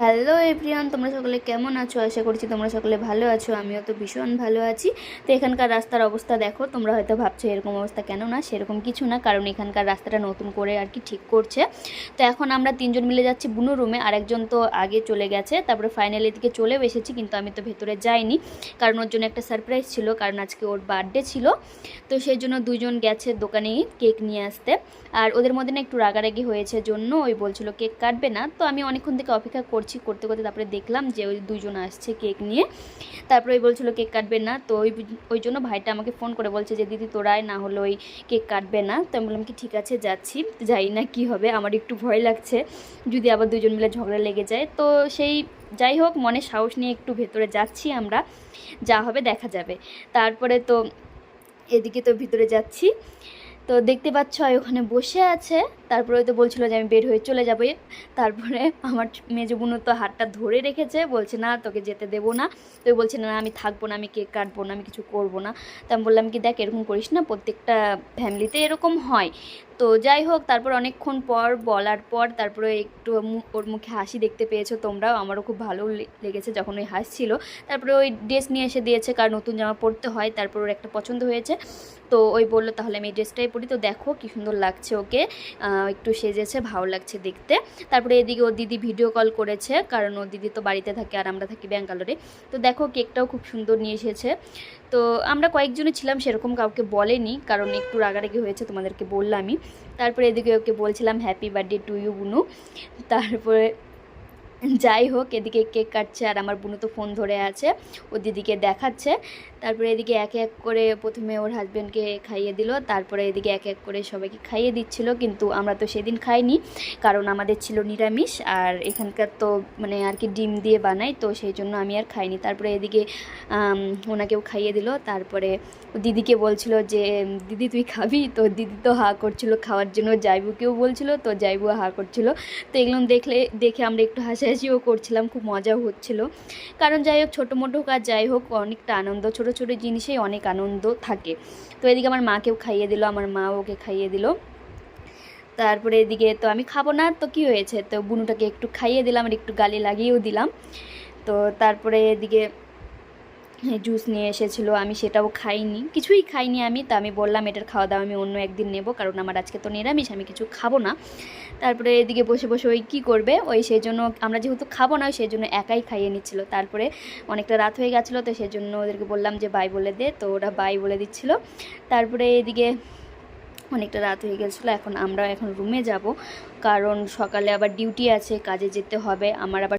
Hello everyone, তোমরা সকলে কেমন আছো? আশা করছি তোমরা সকলে ভালো আছো। আমিও তো ভীষণ ভালো আছি। তো এখানকার রাস্তার অবস্থা দেখো। তোমরা হয়তো ভাবছো এরকম অবস্থা কেন, না সেরকম কিছু না, কারণ এখানকার রাস্তাটা নতুন করে আর কি ঠিক করছে। তো এখন আমরা তিনজন মিলে যাচ্ছি বুনু রুমে, আর একজন তো আগে চলে গেছে। তারপরে ফাইনালি দিকে চলেও এসেছি, কিন্তু আমি তো ভেতরে যাইনি, কারণ ওর জন্য একটা সারপ্রাইজ ছিল, কারণ আজকে ওর বার্থডে ছিল। তো সেই জন্য দুজন গেছে দোকানে কেক নিয়ে আসতে। আর ওদের মধ্যে না একটু রাগারাগি হয়েছে, জন্য ওই বলছিল কেক কাটবে না। তো আমি অনেকক্ষণ থেকে অপেক্ষা করতে করতে তারপরে দেখলাম যে ওই দুইজন আসছে কেক নিয়ে। তারপরে ওই বলছিল কেক কাটবে না। তো ওই জন্য ভাইটা আমাকে ফোন করে বলছে যে দিদি তোরাই, না হলে ওই কেক কাটবে না। তো আমি বললাম কি ঠিক আছে যাচ্ছি, যাই না কি হবে, আমার একটু ভয় লাগছে যদি আবার দুজন মিলে ঝগড়া লেগে যায়। তো সেই যাই হোক, মনে সাহস নিয়ে একটু ভেতরে যাচ্ছি আমরা, যা হবে দেখা যাবে। তারপরে তো এদিকে তো ভিতরে যাচ্ছি, তো দেখতে পাচ্ছ ওখানে বসে আছে। তারপরে তো বলছিল যে আমি বের হয়ে চলে যাবো। তারপরে আমার মেজো বোনও তো হাতটা ধরে রেখেছে, বলছে না তোকে যেতে দেবো না। তো বলছে না আমি থাকবো না, আমি কেক কাটবো না, আমি কিছু করবো না। তো আমি বললাম কি দেখ এরকম করিস না, প্রত্যেকটা ফ্যামিলিতে এরকম হয়। তো যাই হোক, তারপর অনেকক্ষণ পর বলার পর তারপরে একটু ওর মুখে হাসি দেখতে পেয়েছো তোমরাও, আমারও খুব ভালো লেগেছে যখন ওই হাসছিল। তারপরে ওই ড্রেস নিয়ে এসে দিয়েছে, কারণ নতুন জামা পরতে হয়। তারপর ওর একটা পছন্দ হয়েছে, তো ওই বললো তাহলে আমি এই ড্রেসটাই পরি। তো দেখো কি সুন্দর লাগছে ওকে, একটু সেজেছে, ভালো লাগছে দেখতে। তারপরে এদিকে ওর দিদি ভিডিও কল করেছে, কারণ ওর দিদি তো বাড়িতে থাকে আর আমরা থাকি ব্যাঙ্গালোরে। তো দেখো কেকটাও খুব সুন্দর নিয়ে এসেছে। তো আমরা কয়েকজনই ছিলাম, সেরকম কাউকে বলেনি, কারণ একটু রাগারাগি হয়েছে তোমাদেরকে বললামই। তারপরে এদিকে ওকে বলছিলাম হ্যাপি বার্থডে টু ইউ বুনু। তারপরে যাই হোক, এদিকে কেক কাটছে আর আমার বোনও তো ফোন ধরে আছে, ও দিদিকে দেখাচ্ছে। তারপরে এদিকে এক এক করে প্রথমে ওর হাজব্যান্ডকে খাইয়ে দিল, তারপরে এদিকে এক এক করে সবাইকে খাইয়ে দিচ্ছিল। কিন্তু আমরা তো সেদিন খাইনি, কারণ আমাদের ছিল নিরামিষ, আর এখানকার তো মানে আর কি ডিম দিয়ে বানাই, তো সেই জন্য আমি আর খাইনি। তারপরে এদিকে ওনাকেও খাইয়ে দিল। তারপরে দিদিকে বলছিল যে দিদি তুই খাবি? তো দিদি তো হা করছিল খাওয়ার জন্য, জাইবুকেও বলছিল, তো জাইবু হা করছিল। তো এগুলো দেখে আমরা একটু হাসাহাসিও করছিলাম, খুব মজাও হচ্ছিল। কারণ যাই হোক, ছোটো মোটো কাজ যাই হোক, অনেকটা আনন্দ, ছোটো ছোটো জিনিসেই অনেক আনন্দ থাকে। তো এদিকে আমার মাকেও খাইয়ে দিল, আমার মাও ওকে খাইয়ে দিল। তারপরে এদিকে তো আমি খাবো না, তো কি হয়েছে, তো বুনুটাকে একটু খাইয়ে দিলাম আর একটু গালে লাগিয়েও দিলাম। তো তারপরে এদিকে জুস নিয়ে এসেছিলো, আমি সেটাও খাইনি, কিছুই খাইনি আমি। তো আমি বললাম এটার খাওয়া দাওয়া আমি অন্য একদিন নেব, কারণ আমার আজকে তো নিরামিষ, আমি কিছু খাবো না। তারপরে এদিকে বসে বসে ওই কী করবে, ওই সেই জন্য আমরা যেহেতু খাবো না সেই জন্য একাই খাইয়ে নিচ্ছিলো। তারপরে অনেকটা রাত হয়ে গেছিলো, তো সেই জন্য ওদেরকে বললাম যে বাই বলে দে, তো ওরা বাই বলে দিচ্ছিলো। তারপরে এদিকে অনেকটা রাত হয়ে গেছিলো, এখন রুমে যাব, কারণ সকালে আবার ডিউটি আছে, কাজে যেতে হবে আমার আবার।